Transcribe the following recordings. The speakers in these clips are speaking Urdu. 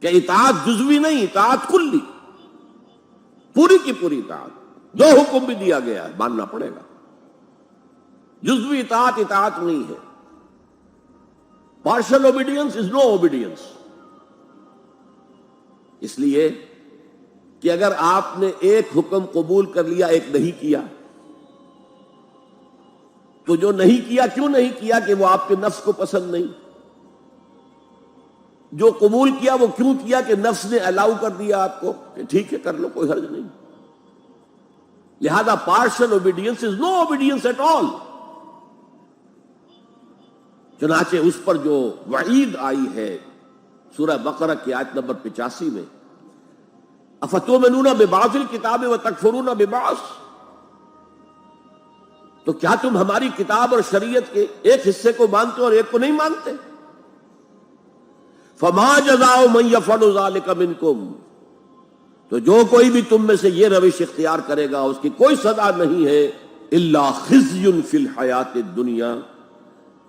کہ اطاعت جزوی نہیں، اطاعت کلی، پوری کی پوری اطاعت، جو حکم بھی دیا گیا ہے ماننا پڑے گا۔ جزوی اطاعت اطاعت نہیں ہے۔ Partial obedience is no obedience. اس لیے کہ اگر آپ نے ایک حکم قبول کر لیا، ایک نہیں کیا، تو جو نہیں کیا کیوں نہیں کیا؟ کہ وہ آپ کے نفس کو پسند نہیں۔ جو قبول کیا وہ کیوں کیا؟ کہ نفس نے الاؤ کر دیا آپ کو کہ ٹھیک ہے کر لو، کوئی حرج نہیں۔ لہذا partial obedience is no obedience at all. چنانچہ اس پر جو وعید آئی ہے سورہ بقرہ کی آیت نمبر 85 میں، افتؤمنون ببعض الکتاب وتکفرون ببعض، تو کیا تم ہماری کتاب اور شریعت کے ایک حصے کو مانتے اور ایک کو نہیں مانتے؟ فما جزاء من يفعل ذلك منکم، تو جو کوئی بھی تم میں سے یہ روش اختیار کرے گا اس کی کوئی سزا نہیں ہے، الا خزي فی الحیات الدنیا،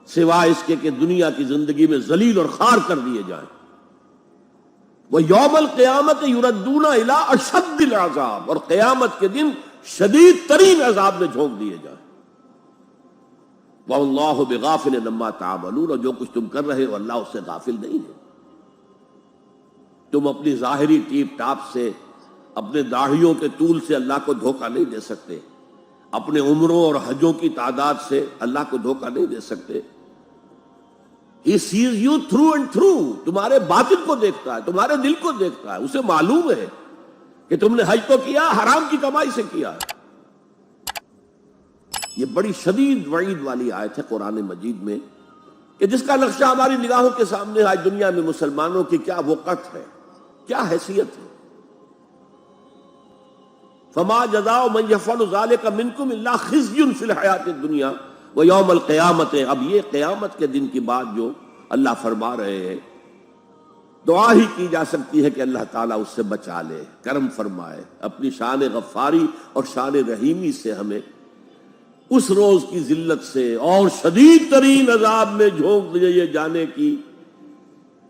سوائے اس کے کہ دنیا کی زندگی میں ذلیل اور خوار کر دیے جائیں۔ وَيَوْمَ الْقِيَامَةِ يُرَدُّونَ إِلَىٰ أَشَدِّ الْعَذَابِ، اور قیامت کے دن شدید ترین عذاب میں جھونک دیے جائیں۔ وَاللَّهُ بِغَافِلٍ عَمَّا تَعْمَلُونَ، اور جو کچھ تم کر رہے ہو اللہ اس سے غافل نہیں ہے۔ تم اپنی ظاہری ٹیپ ٹاپ سے، اپنے داڑھیوں کے طول سے اللہ کو دھوکہ نہیں دے سکتے، اپنے عمروں اور حجوں کی تعداد سے اللہ کو دھوکہ نہیں دے سکتے۔ He sees you through and through، تمہارے باطن کو دیکھتا ہے، تمہارے دل کو دیکھتا ہے، اسے معلوم ہے کہ تم نے حج تو کیا، حرام کی کمائی سے کیا ہے۔ یہ بڑی شدید وعید والی آیت ہے قرآن مجید میں، کہ جس کا نقشہ ہماری نگاہوں کے سامنے آج دنیا میں مسلمانوں کی کیا وقت ہے، کیا حیثیت ہے۔ فما جزاء من يفعل ذلك منكم الا خزي في الحیات الدنیا ویوم القیامت۔ اب یہ قیامت کے دن کی بات جو اللہ فرما رہے ہیں، دعا ہی کی جا سکتی ہے کہ اللہ تعالیٰ اس سے بچا لے، کرم فرمائے، اپنی شان غفاری اور شان رحیمی سے ہمیں اس روز کی ذلت سے اور شدید ترین عذاب میں جھونک دیے جانے کی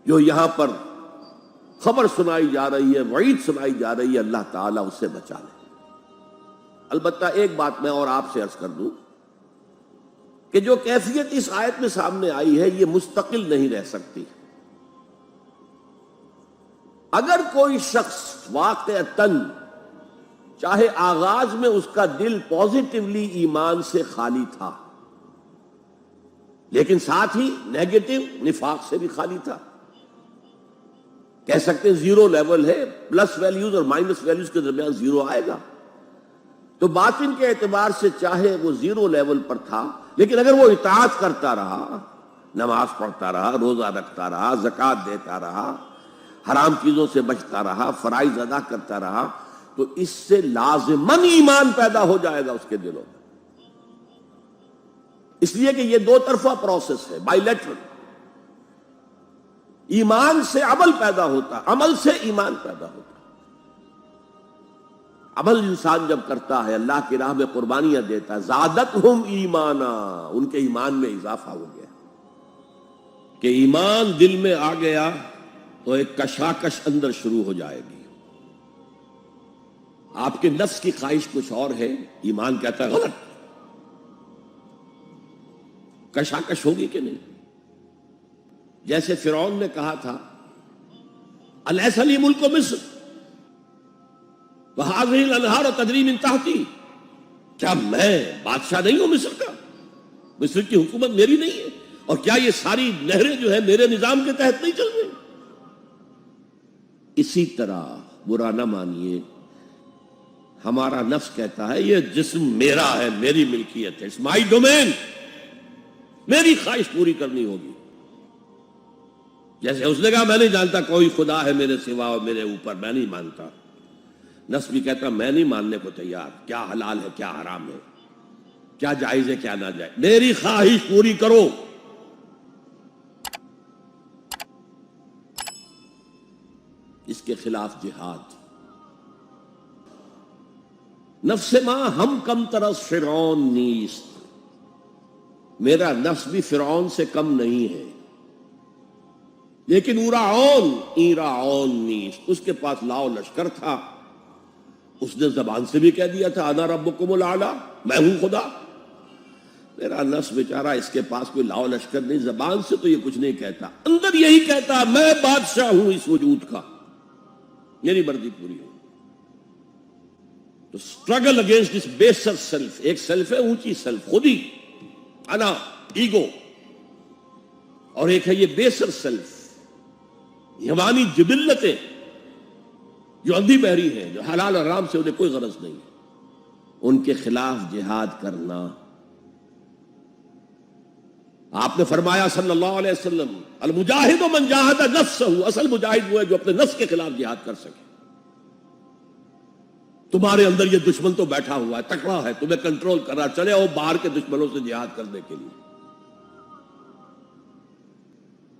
جو یہاں پر خبر سنائی جا رہی ہے، وعید سنائی جا رہی ہے، اللہ تعالیٰ اس سے بچا لے۔ البتہ ایک بات میں اور آپ سے عرض کر دوں کہ جو کیفیت اس آیت میں سامنے آئی ہے یہ مستقل نہیں رہ سکتی۔ اگر کوئی شخص واقعتاً، چاہے آغاز میں اس کا دل پازیٹیولی ایمان سے خالی تھا، لیکن ساتھ ہی نیگیٹو نفاق سے بھی خالی تھا، کہہ سکتے ہیں زیرو لیول ہے، پلس ویلیوز اور مائنس ویلیوز کے درمیان زیرو آئے گا، تو باطن کے اعتبار سے چاہے وہ زیرو لیول پر تھا، لیکن اگر وہ اطاعت کرتا رہا، نماز پڑھتا رہا، روزہ رکھتا رہا، زکوٰۃ دیتا رہا، حرام چیزوں سے بچتا رہا، فرائض ادا کرتا رہا، تو اس سے لازماً ایمان پیدا ہو جائے گا اس کے دلوں میں۔ اس لیے کہ یہ دو طرفہ پروسیس ہے، بائی لیٹرل۔ ایمان سے عمل پیدا ہوتا، عمل سے ایمان پیدا ہوتا۔ عمل انسان جب کرتا ہے، اللہ کی راہ میں قربانیاں دیتا ہے، زادتہم ایمانا، ان کے ایمان میں اضافہ ہو گیا۔ کہ ایمان دل میں آ گیا تو ایک کشاکش اندر شروع ہو جائے گی۔ آپ کے نفس کی خواہش کچھ اور ہے، ایمان کہتا ہے غلط، کشاکش ہوگی کہ نہیں؟ جیسے فرعون نے کہا تھا الیس لی ملک مصر وہذہ الانہار تجری من تحتی، کیا میں بادشاہ نہیں ہوں مصر کا؟ مصر کی حکومت میری نہیں ہے؟ اور کیا یہ ساری نہریں جو ہے میرے نظام کے تحت نہیں چل رہی؟ اسی طرح برا نہ مانیے، ہمارا نفس کہتا ہے یہ جسم میرا ہے، میری ملکیت ہے، اٹس مائی ڈومین، میری خواہش پوری کرنی ہوگی۔ جیسے اس نے کہا میں نہیں جانتا کوئی خدا ہے میرے سوا اور میرے اوپر، میں نہیں مانتا، نفس بھی کہتا میں نہیں ماننے کو تیار، کیا حلال ہے کیا حرام ہے، کیا جائز ہے کیا ناجائز، میری خواہش پوری کرو۔ اس کے خلاف جہاد۔ نفس ماں ہم کم طرز فرعون نیست، میرا نفس بھی فرعون سے کم نہیں ہے۔ لیکن ایراعون نیست، اس کے پاس لاؤ لشکر تھا، اس نے زبان سے بھی کہہ دیا تھا انا ربکم الاعلی، میں ہوں خدا۔ میرا نفس بیچارہ اس کے پاس کوئی لاؤ لشکر نہیں، زبان سے تو یہ کچھ نہیں کہتا، اندر یہی کہتا میں بادشاہ ہوں اس وجود کا، میری مرضی پوری ہو۔ تو اسٹرگل اگینسٹ دس بیسر سیلف، ایک سیلف ہے اونچی سیلف، خود ہی انا، ایگو، اور ایک ہے یہ بیسر سیلف، یہ ہماری جبلتیں جو اندھی بہری ہیں، جو حلال حرام سے انہیں کوئی غرض نہیں، ان کے خلاف جہاد کرنا۔ آپ نے فرمایا صلی اللہ علیہ وسلم المجاہد من جاہد نفسہ، اصل مجاہد وہ ہے جو اپنے نفس کے خلاف جہاد کر سکے۔ تمہارے اندر یہ دشمن تو بیٹھا ہوا ہے، تکڑا ہے، تمہیں کنٹرول کر رہا، چلے آؤ باہر کے دشمنوں سے جہاد کرنے کے لیے۔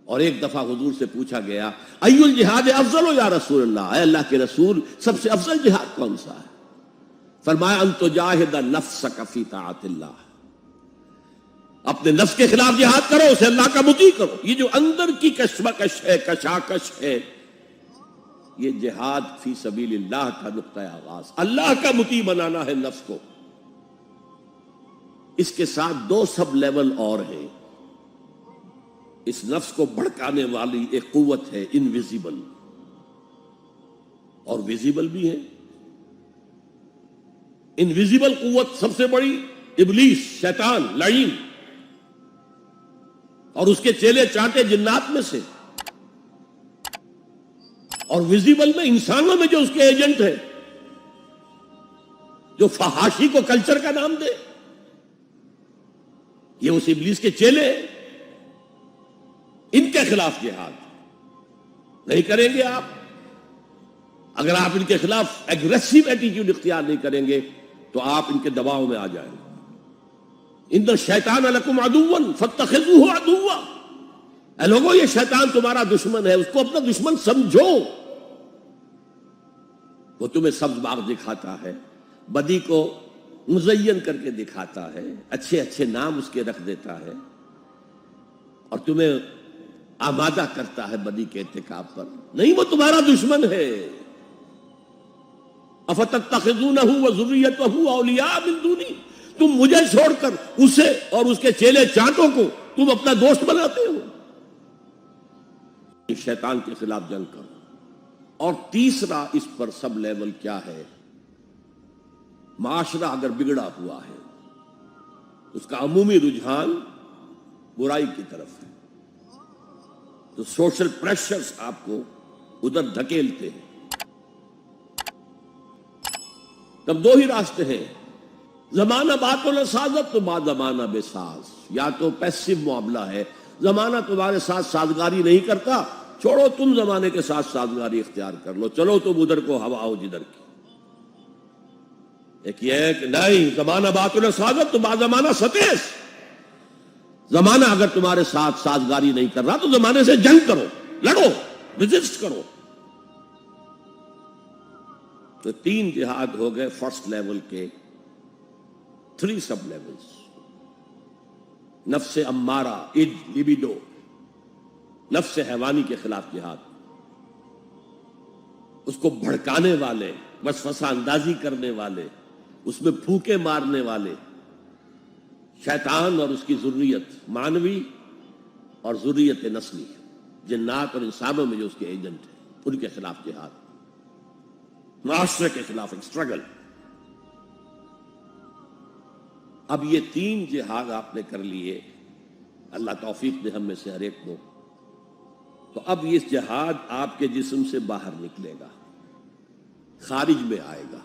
اور ایک دفعہ حضور سے پوچھا گیا ای الجہاد افضل یا رسول اللہ، اے اللہ کے رسول سب سے افضل جہاد کون سا ہے؟ فرمایا ان تجاہد نفسک فی طاعت اللہ، اپنے نفس کے خلاف جہاد کرو، اسے اللہ کا مطیع کرو۔ یہ جو اندر کی کشمکش ہے، کشاکش ہے، یہ جہاد فی سبیل اللہ کا نقطہ آغاز، اللہ کا مطیع بنانا ہے نفس کو۔ اس کے ساتھ دو سب لیول اور ہیں، اس نفس کو بھڑکانے والی ایک قوت ہے انویزیبل، اور ویزیبل بھی ہے۔ انویزیبل قوت سب سے بڑی ابلیس، شیطان، لعین، اور اس کے چیلے چانٹے جنات میں سے، اور ویزیبل میں انسانوں میں جو اس کے ایجنٹ ہیں، جو فحاشی کو کلچر کا نام دے، یہ اس ابلیس کے چیلے ہیں۔ ان کے خلاف جہاد نہیں کریں گے آپ، اگر آپ ان کے خلاف ایگریسو ایٹیٹیوڈ اختیار نہیں کریں گے تو آپ ان کے دباؤ میں آ جائیں گے۔ ان الشیطان لکم عدو فاتخذوہ عدوا، اے لوگوں یہ شیطان تمہارا دشمن ہے، اس کو اپنا دشمن سمجھو۔ وہ تمہیں سبز باغ دکھاتا ہے، بدی کو مزین کر کے دکھاتا ہے، اچھے اچھے نام اس کے رکھ دیتا ہے، اور تمہیں آمادہ کرتا ہے بدی کے ارتکاب پر۔ نہیں، وہ تمہارا دشمن ہے۔ افتتخذونہ وذریتہ اولیاء من دونی، تم مجھے چھوڑ کر اسے اور اس کے چیلے چانٹوں کو تم اپنا دوست بناتے ہو۔ شیطان کے خلاف جنگ کرو۔ اور تیسرا اس پر سب لیول کیا ہے؟ معاشرہ اگر بگڑا ہوا ہے، اس کا عمومی رجحان برائی کی طرف ہے، تو سوشل پریشرز آپ کو ادھر دھکیلتے ہیں۔ تب دو ہی راستے ہیں، زمانہ بات و سازت تو بعد زمانہ بے ساز، یا تو پیسو معاملہ ہے، زمانہ تمہارے ساتھ سازگاری نہیں کرتا، چھوڑو تم زمانے کے ساتھ سازگاری اختیار کر لو، چلو تم ادھر کو ہوا ہو جدھر کی۔ ایک یہ ہے کہ نہیں، زمانہ بات و سازت تو بعد زمانہ ستیس، زمانہ اگر تمہارے ساتھ سازگاری نہیں کر رہا تو زمانے سے جنگ کرو، لڑو، ریزسٹ کرو۔ تو تین جہاد ہو گئے فرسٹ لیول کے، 3 سب لیولز۔ نفس امارہ، لبیڈو، نفس حیوانی کے خلاف جہاد، اس کو بھڑکانے والے، وسوسہ اندازی کرنے والے، اس میں پھونکے مارنے والے، شیطان اور اس کی ذریت مانوی اور ذریت نسلی، جنات اور انسانوں میں جو اس کے ایجنٹ ہیں، ان کے خلاف جہاد، معاشرے کے خلاف ایک اسٹرگل۔ اب یہ 3 جہاد آپ نے کر لیے، اللہ توفیق دے ہم میں سے ہر ایک کو، تو اب یہ جہاد آپ کے جسم سے باہر نکلے گا، خارج میں آئے گا۔